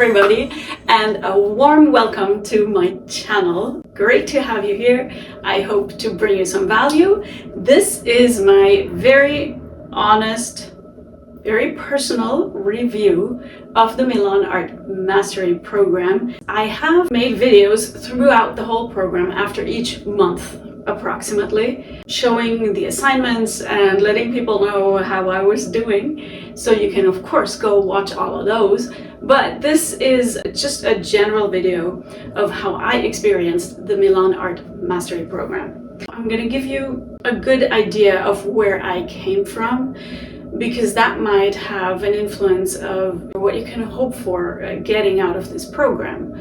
everybody, and a warm welcome to my channel. Great to have you here. I hope to bring you some value. This is my very honest, very personal review of the Milan Art Mastery Program. I have made videos throughout the whole program after each month approximately, showing the assignments and letting people know how I was doing. So you can of course go watch all of those, but this is just a general video of how I experienced the Milan Art Mastery Program. I'm going to give you a good idea of where I came from, because that might have an influence of what you can hope for getting out of this program.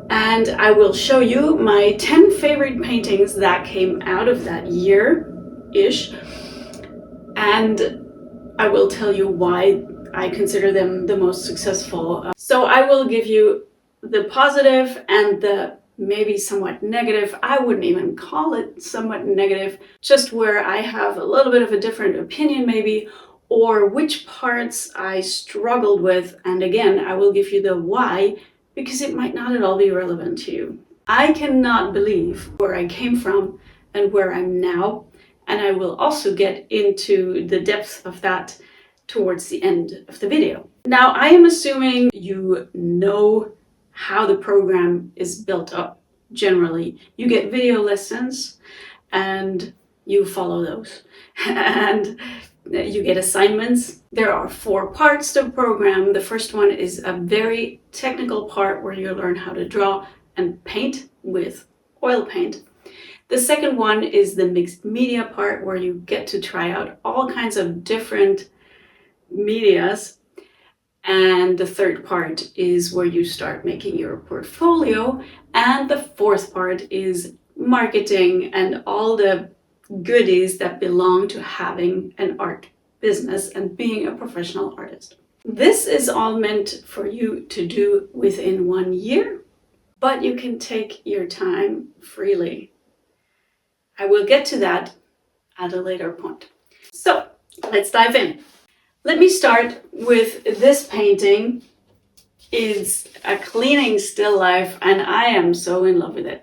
And I will show you my 10 favorite paintings that came out of that year-ish, and I will tell you why I consider them the most successful. So I will give you the positive and the maybe somewhat negative. I wouldn't even call it somewhat negative, just where I have a little bit of a different opinion maybe, or which parts I struggled with. And again, I will give you the why, because it might not at all be relevant to you. I cannot believe where I came from and where I'm now, and I will also get into the depth of that towards the end of the video. Now, I am assuming you know how the program is built up generally. You get video lessons and you follow those. And you get assignments. There are 4 parts to the program. The first one is a very technical part where you learn how to draw and paint with oil paint. The second one is the mixed media part, where you get to try out all kinds of different medias. And the third part is where you start making your portfolio. And the fourth part is marketing and all the goodies that belong to having an art business and being a professional artist. This is all meant for you to do within 1 year, but you can take your time freely. I will get to that at a later point. So let's dive in. Let me start with this painting. It's a cleaning still life, and I am so in love with it.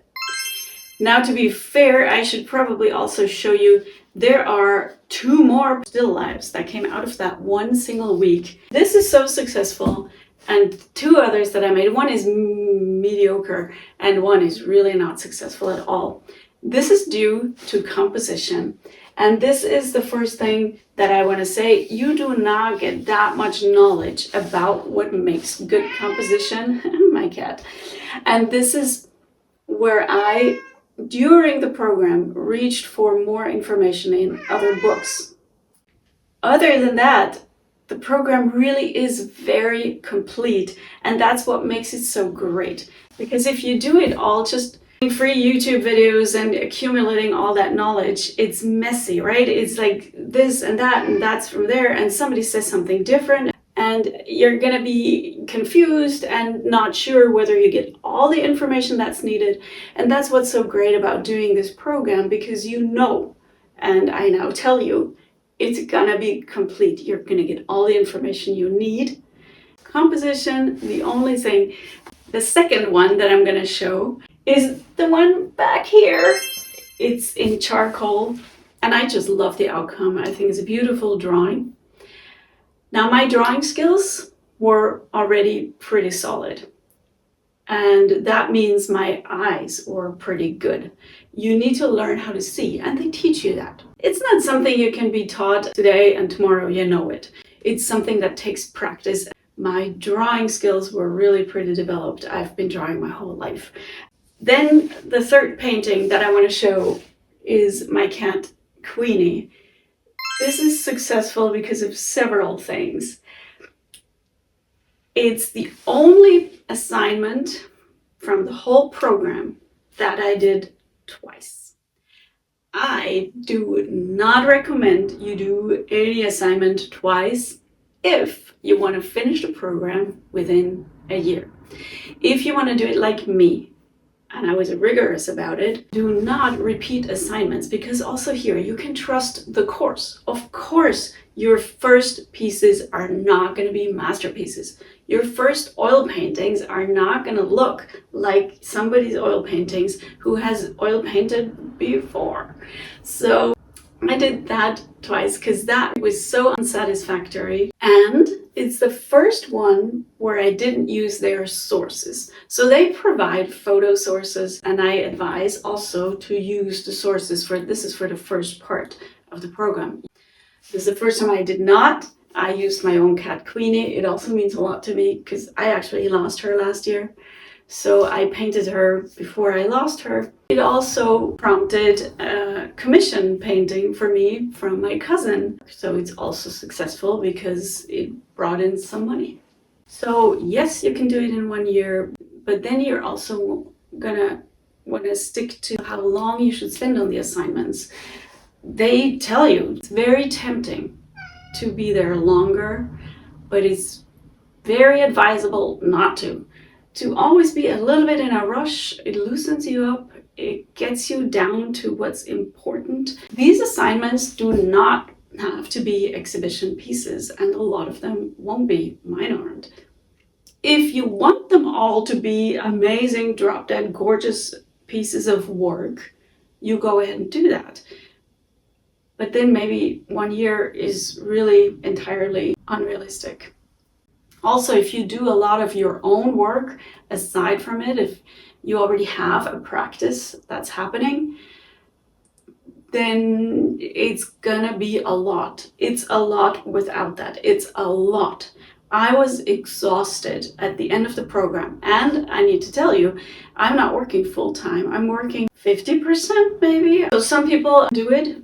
Now, to be fair, I should probably also show you there are 2 more still lifes that came out of that one single week. This is so successful, and 2 others that I made. One is mediocre and one is really not successful at all. This is due to composition. And this is the first thing that I want to say. You do not get that much knowledge about what makes good composition. My cat. And this is where I, during the program, reached for more information in other books. Other than that, the program really is very complete, and that's what makes it so great. Because if you do it all just free YouTube videos and accumulating all that knowledge, it's messy, right? It's like this and that and that's from there, and somebody says something different, and you're gonna be confused and not sure whether you get all the information that's needed. And that's what's so great about doing this program, because you know, and I now tell you, it's gonna be complete. You're gonna get all the information you need. Composition, the only thing. The second one that I'm gonna show is the one back here. It's in charcoal, and I just love the outcome. I think it's a beautiful drawing. Now, my drawing skills were already pretty solid, and that means my eyes were pretty good. You need to learn how to see, and they teach you that. It's not something you can be taught today and tomorrow you know it. It's something that takes practice. My drawing skills were really pretty developed. I've been drawing my whole life. Then the third painting that I want to show is my cat, Queenie. This is successful because of several things. It's the only assignment from the whole program that I did twice. I do not recommend you do any assignment twice if you want to finish the program within a year. If you want to do it like me, and I was rigorous about it, do not repeat assignments, because also here you can trust the course. Of course, your first pieces are not going to be masterpieces. Your first oil paintings are not going to look like somebody's oil paintings who has oil painted before. So I did that twice because that was so unsatisfactory. And it's the first one where I didn't use their sources. So they provide photo sources, and I advise also to use the sources for, this is for the first part of the program. This is the first time I did not. I used my own cat Queenie. It also means a lot to me because I actually lost her last year. So I painted her before I lost her. It also prompted a commission painting for me from my cousin. So it's also successful because it brought in some money. So yes, you can do it in 1 year, but then you're also gonna want to stick to how long you should spend on the assignments. They tell you it's very tempting to be there longer, but it's very advisable not to. To always be a little bit in a rush, it loosens you up, it gets you down to what's important. These assignments do not have to be exhibition pieces, and a lot of them won't be. Mine aren't. If you want them all to be amazing, drop-dead gorgeous pieces of work, you go ahead and do that. But then maybe 1 year is really entirely unrealistic. Also, if you do a lot of your own work aside from it, if you already have a practice that's happening, then it's gonna be a lot. It's a lot without that. It's a lot. I was exhausted at the end of the program, and I need to tell you, I'm not working full time. I'm working 50% maybe. So some people do it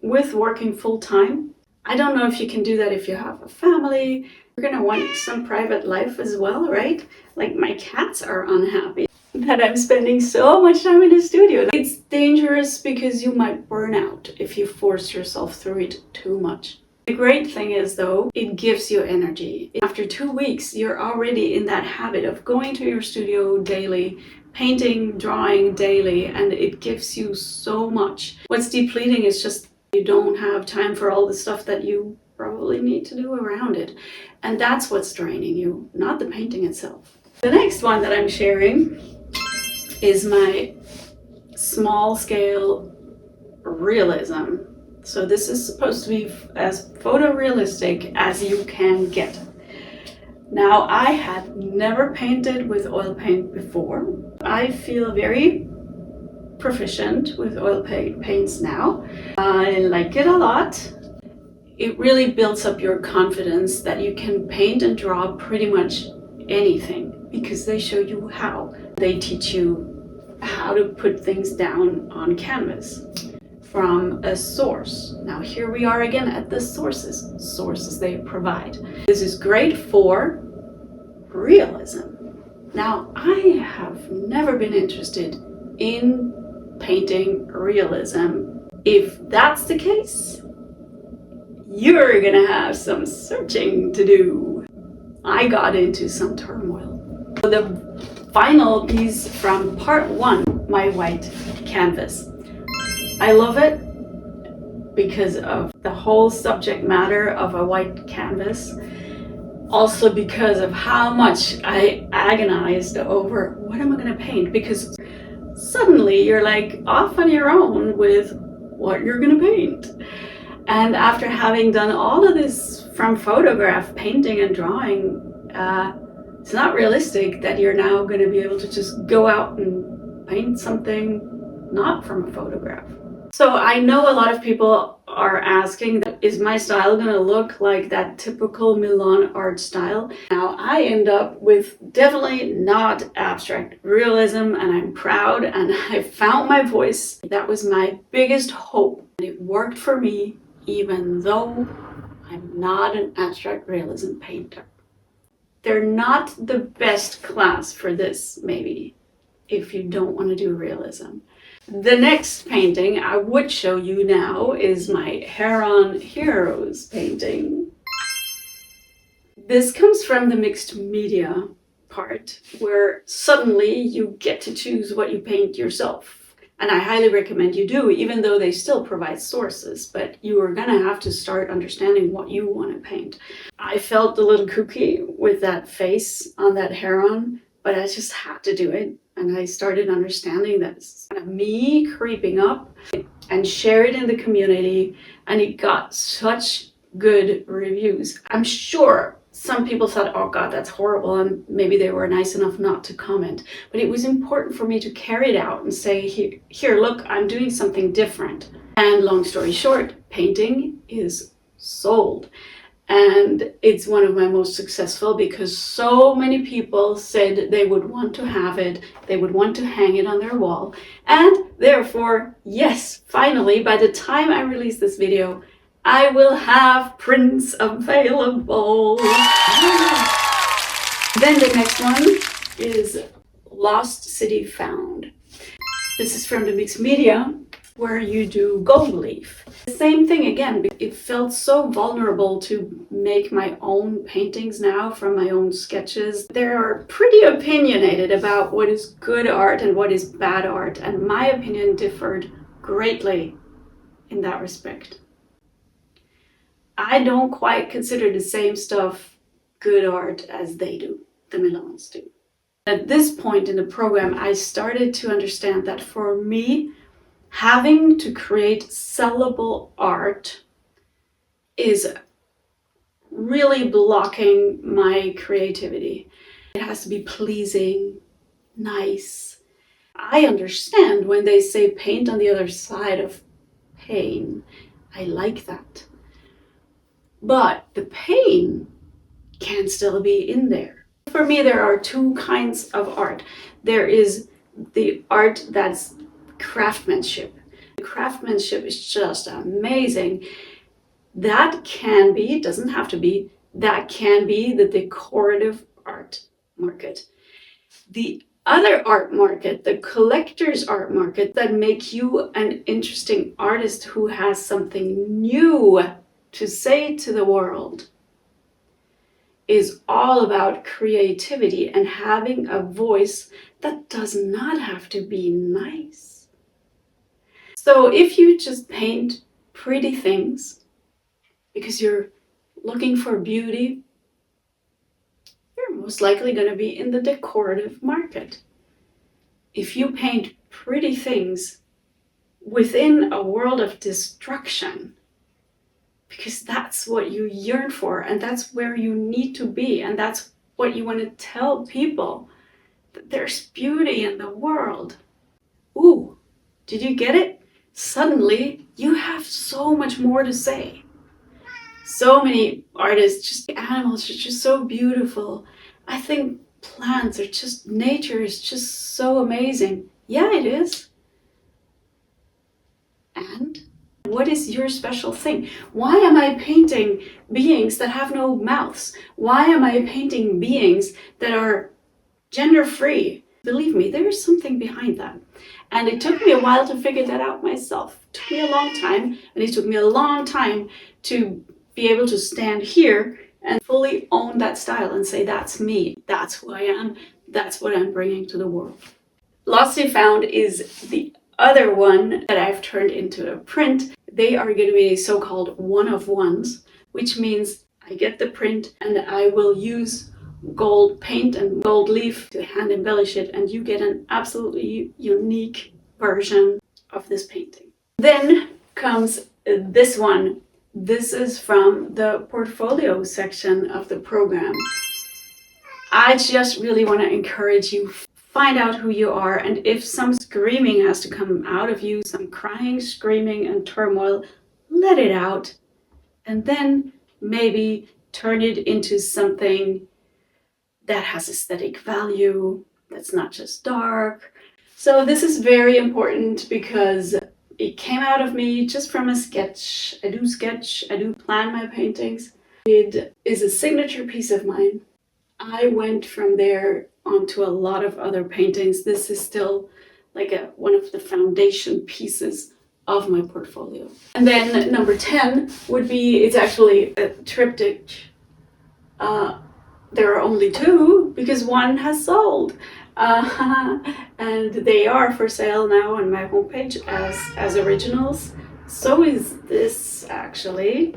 with working full time. I don't know if you can do that if you have a family. You're gonna want some private life as well, right? Like my cats are unhappy that I'm spending so much time in the studio. It's dangerous because you might burn out if you force yourself through it too much. The great thing is though, it gives you energy. After 2 weeks, you're already in that habit of going to your studio daily, painting, drawing daily, and it gives you so much. What's depleting is just you don't have time for all the stuff that you probably need to do around it. And that's what's draining you, not the painting itself. The next one that I'm sharing is my small scale realism. So this is supposed to be as photorealistic as you can get. Now, I had never painted with oil paint before. I feel very proficient with oil paints now. I like it a lot. It really builds up your confidence that you can paint and draw pretty much anything because they show you how. They teach you how to put things down on canvas from a source. Now here we are again at the sources they provide. This is great for realism. Now I have never been interested in painting realism. If that's the case, you're gonna have some searching to do. I got into some turmoil. The final piece from part 1, my white canvas. I love it because of the whole subject matter of a white canvas. Also because of how much I agonized over what am I gonna paint, because suddenly you're like off on your own with what you're gonna paint. And after having done all of this from photograph, painting and drawing, it's not realistic that you're now going to be able to just go out and paint something not from a photograph. So I know a lot of people are asking, is my style going to look like that typical Milan art style? Now I end up with definitely not abstract realism, and I'm proud, and I found my voice. That was my biggest hope, and it worked for me even though I'm not an abstract realism painter. They're not the best class for this, maybe, if you don't want to do realism. The next painting I would show you now is my Heron Heroes painting. This comes from the mixed media part, where suddenly you get to choose what you paint yourself. And I highly recommend you do, even though they still provide sources, but you are gonna have to start understanding what you want to paint. I felt a little kooky with that face on that heron, but I just had to do it. And I started understanding that it's kind of me creeping up and share it in the community. And it got such good reviews. I'm sure some people thought, oh God, that's horrible, and maybe they were nice enough not to comment. But it was important for me to carry it out and say, here, look, I'm doing something different. And long story short, painting is sold. And it's one of my most successful because so many people said they would want to have it, they would want to hang it on their wall. And therefore, yes, finally, by the time I release this video, I will have prints available. Then the next one is Lost City Found. This is from the mixed media, where you do gold leaf. The same thing again, it felt so vulnerable to make my own paintings now from my own sketches. They're pretty opinionated about what is good art and what is bad art, and my opinion differed greatly in that respect. I don't quite consider the same stuff good art as they do, the Milans do. At this point in the program, I started to understand that for me, having to create sellable art is really blocking my creativity. It has to be pleasing, nice. I understand when they say paint on the other side of pain. I like that. But the pain can still be in there. For me, there are two kinds of art. There is the art that's craftsmanship. The craftsmanship is just amazing. That can be, it doesn't have to be, that can be the decorative art market. The other art market, the collector's art market, that make you an interesting artist who has something new to say to the world, is all about creativity and having a voice that does not have to be nice. So if you just paint pretty things because you're looking for beauty, you're most likely going to be in the decorative market. If you paint pretty things within a world of destruction, because that's what you yearn for, and that's where you need to be, and that's what you want to tell people, that there's beauty in the world. Ooh, did you get it? Suddenly, you have so much more to say. So many artists, just animals are just so beautiful. I think plants are just, nature is just so amazing. Yeah, it is. And what is your special thing? Why am I painting beings that have no mouths? Why am I painting beings that are gender-free? Believe me, there is something behind that. And it took me a while to figure that out myself. It took me a long time, and it took me a long time to be able to stand here and fully own that style and say, that's me, that's who I am, that's what I'm bringing to the world. Lost City Found is the other one that I've turned into a print. They are going to be so-called one-of-ones, which means I get the print and I will use gold paint and gold leaf to hand embellish it, and you get an absolutely unique version of this painting. Then comes this one. This is from the portfolio section of the program. I just really want to encourage you, find out who you are, and if some screaming has to come out of you, some crying, screaming, and turmoil, let it out. And then maybe turn it into something that has aesthetic value, that's not just dark. So this is very important because it came out of me just from a sketch. I do plan my paintings. It is a signature piece of mine. I went from there onto a lot of other paintings. This is still like one of the foundation pieces of my portfolio. And then number 10 would be, it's actually a triptych. There are only two because one has sold. And they are for sale now on my homepage as originals. So is this actually.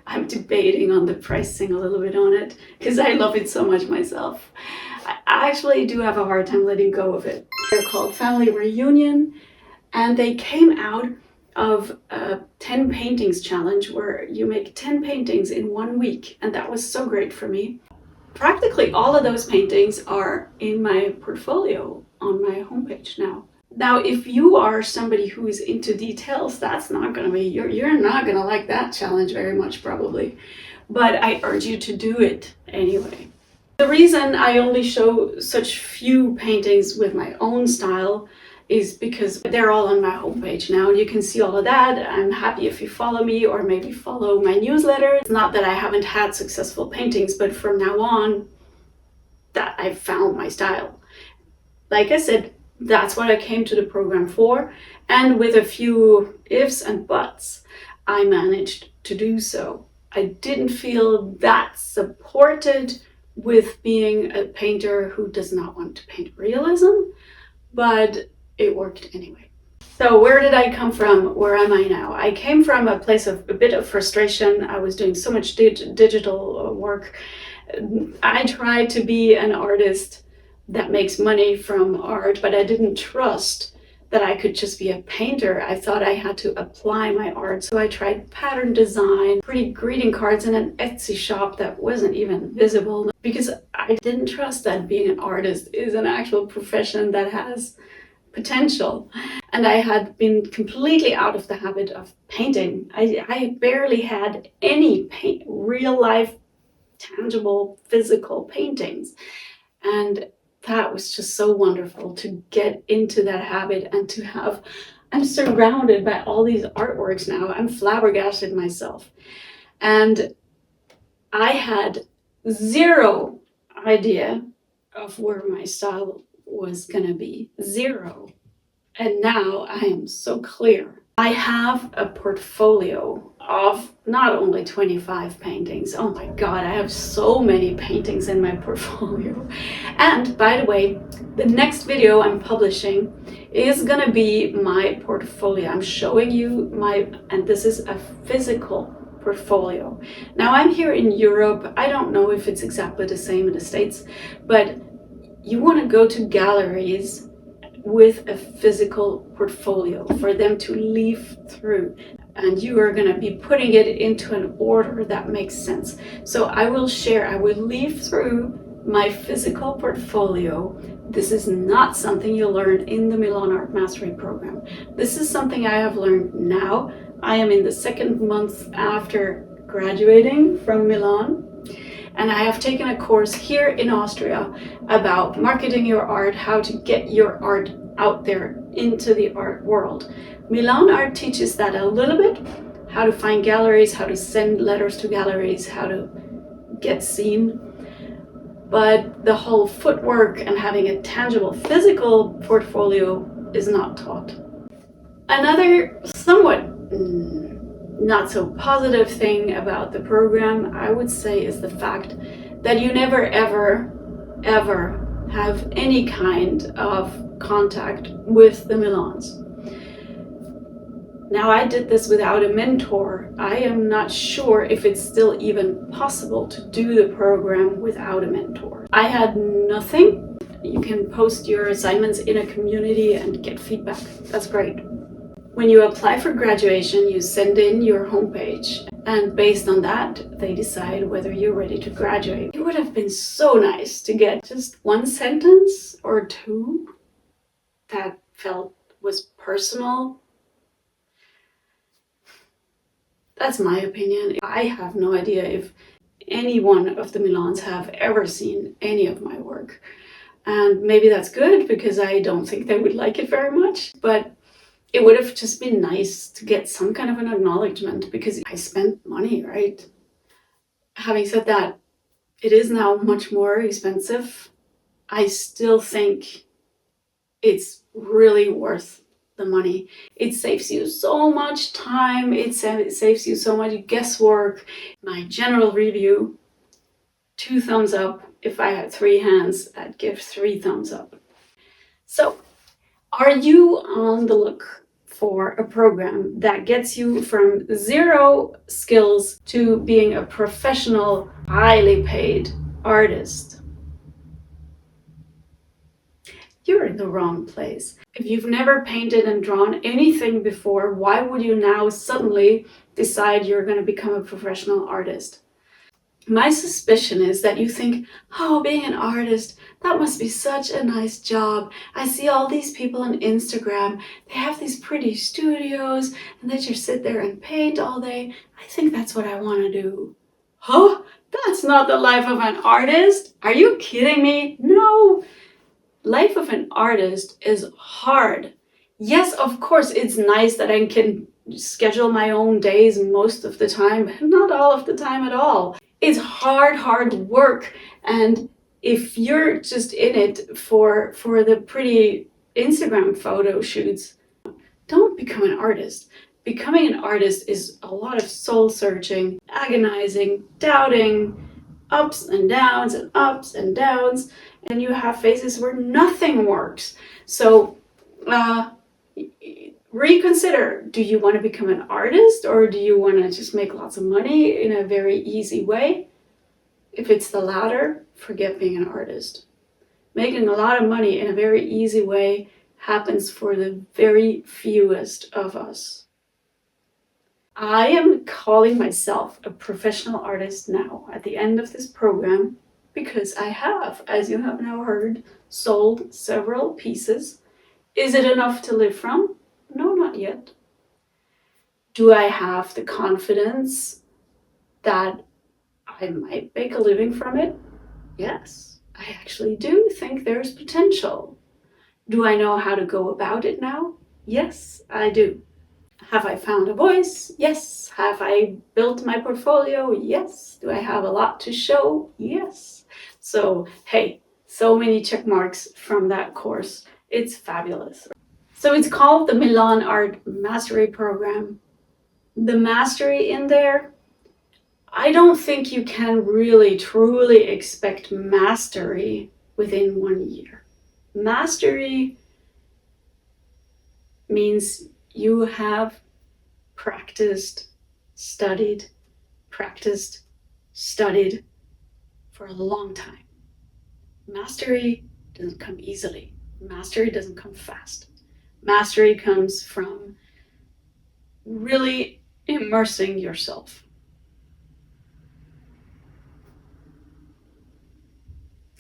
I'm debating on the pricing a little bit on it because I love it so much myself. I actually do have a hard time letting go of it. They're called Family Reunion, and they came out of a 10 paintings challenge where you make 10 paintings in 1 week, and that was so great for me. Practically all of those paintings are in my portfolio on my homepage now. Now, if you are somebody who is into details, that's not going to be, you're not going to like that challenge very much probably, but I urge you to do it anyway. The reason I only show such few paintings with my own style is because they're all on my homepage now. You can see all of that. I'm happy if you follow me or maybe follow my newsletter. It's not that I haven't had successful paintings, but from now on, that I've found my style. Like I said, that's what I came to the program for, and with a few ifs and buts, I managed to do so. I didn't feel that supported with being a painter who does not want to paint realism, but it worked anyway. So where did I come from? Where am I now? I came from a place of a bit of frustration. I was doing so much digital work. I tried to be an artist that makes money from art, but I didn't trust that I could just be a painter. I thought I had to apply my art. So I tried pattern design, pretty greeting cards in an Etsy shop that wasn't even visible, because I didn't trust that being an artist is an actual profession that has potential. And I had been completely out of the habit of painting. I barely had any real life, tangible, physical paintings. And that was just so wonderful to get into that habit and to have, I'm surrounded by all these artworks now. I'm flabbergasted myself. And I had zero idea of where my style was gonna be. Zero. And now I am so clear. I have a portfolio of not only 25 paintings. Oh my God, I have so many paintings in my portfolio. And by the way, the next video I'm publishing is gonna be my portfolio. I'm showing you and this is a physical portfolio. Now I'm here in Europe. I don't know if it's exactly the same in the States, but you wanna go to galleries with a physical portfolio for them to leaf through, and you are going to be putting it into an order that makes sense. So I will leaf through my physical portfolio. This is not something you learn in the Milan Art Mastery Program. This is something I have learned now. I am in the 2nd month after graduating from Milan. And I have taken a course here in Austria about marketing your art, how to get your art out there into the art world. Milan Art teaches that a little bit, how to find galleries, how to send letters to galleries, how to get seen. But the whole footwork and having a tangible physical portfolio is not taught. Another somewhat not so positive thing about the program, I would say, is the fact that you never ever have any kind of contact with the Milans. Now, I did this without a mentor. I am not sure if it's still even possible to do the program without a mentor. I had nothing. You can post your assignments in a community and get feedback. That's great. When you apply for graduation, you send in your homepage, and based on that, they decide whether you're ready to graduate. It would have been so nice to get just one sentence or two that was personal. That's my opinion. I have no idea if any one of the Milans have ever seen any of my work. And maybe that's good, because I don't think they would like it very much, but it would have just been nice to get some kind of an acknowledgement, because I spent money, right? Having said that, it is now much more expensive. I still think it's really worth the money. It saves you so much time. It saves you so much guesswork. My general review, 2 thumbs up. if I had 3 hands, I'd give 3 thumbs up. So, are you on the look for a program that gets you from 0 skills to being a professional, highly paid artist? You're in the wrong place. If you've never painted and drawn anything before, why would you now suddenly decide you're going to become a professional artist? My suspicion is that you think, oh, being an artist, that must be such a nice job. I see all these people on Instagram, they have these pretty studios, and they just sit there and paint all day. I think that's what I want to do. Huh? That's not the life of an artist. Are you kidding me? No. Life of an artist is hard. Yes, of course, it's nice that I can schedule my own days most of the time, but not all of the time at all. It's hard work. And if you're just in it for the pretty Instagram photo shoots, don't become an artist. Becoming an artist is a lot of soul searching, agonizing, doubting, ups and downs and ups and downs, and you have phases where nothing works. So reconsider, do you want to become an artist, or do you want to just make lots of money in a very easy way? If it's the latter, forget being an artist. Making a lot of money in a very easy way happens for the very fewest of us. I am calling myself a professional artist now at the end of this program because I have, as you have now heard, sold several pieces. Is it enough to live from? No, not yet. Do I have the confidence that I might make a living from it? Yes, I actually do think there's potential. Do I know how to go about it now? Yes, I do. Have I found a voice? Yes. Have I built my portfolio? Yes. Do I have a lot to show? Yes. So, hey, so many check marks from that course. It's fabulous. So it's called the Milan Art Mastery Program. The mastery in there, I don't think you can really truly expect mastery within 1 year. Mastery means you have practiced, studied for a long time. Mastery doesn't come easily. Mastery doesn't come fast. Mastery comes from really immersing yourself.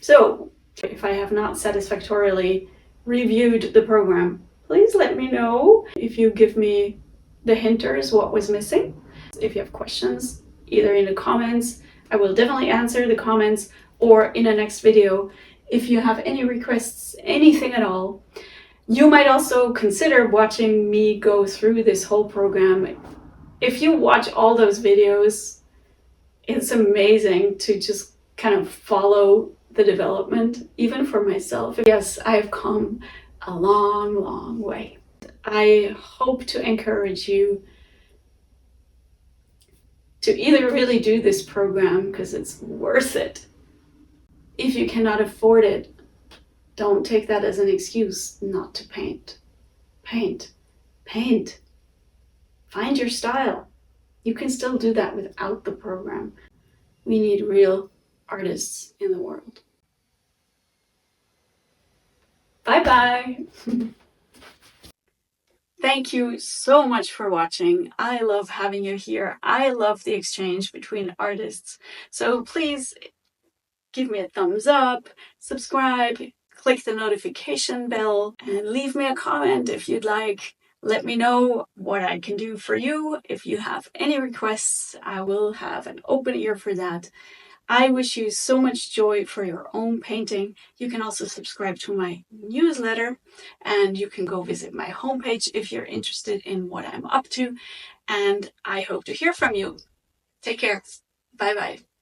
So, if I have not satisfactorily reviewed the program, please let me know. If you give me the hinters what was missing. If you have questions, either in the comments, I will definitely answer the comments, or in a next video. If you have any requests, anything at all, you might also consider watching me go through this whole program. If you watch all those videos, it's amazing to just kind of follow the development, even for myself. Yes, I've come a long way. I hope to encourage you to either really do this program because it's worth it. If you cannot afford it, don't take that as an excuse not to paint. Paint. Find your style. You can still do that without the program. We need real artists in the world. Bye-bye. Thank you so much for watching. I love having you here. I love the exchange between artists. So please give me a thumbs up, subscribe, click the notification bell, and leave me a comment if you'd like. Let me know what I can do for you. If you have any requests, I will have an open ear for that. I wish you so much joy for your own painting. You can also subscribe to my newsletter, and you can go visit my homepage if you're interested in what I'm up to. And I hope to hear from you. Take care. Bye-bye.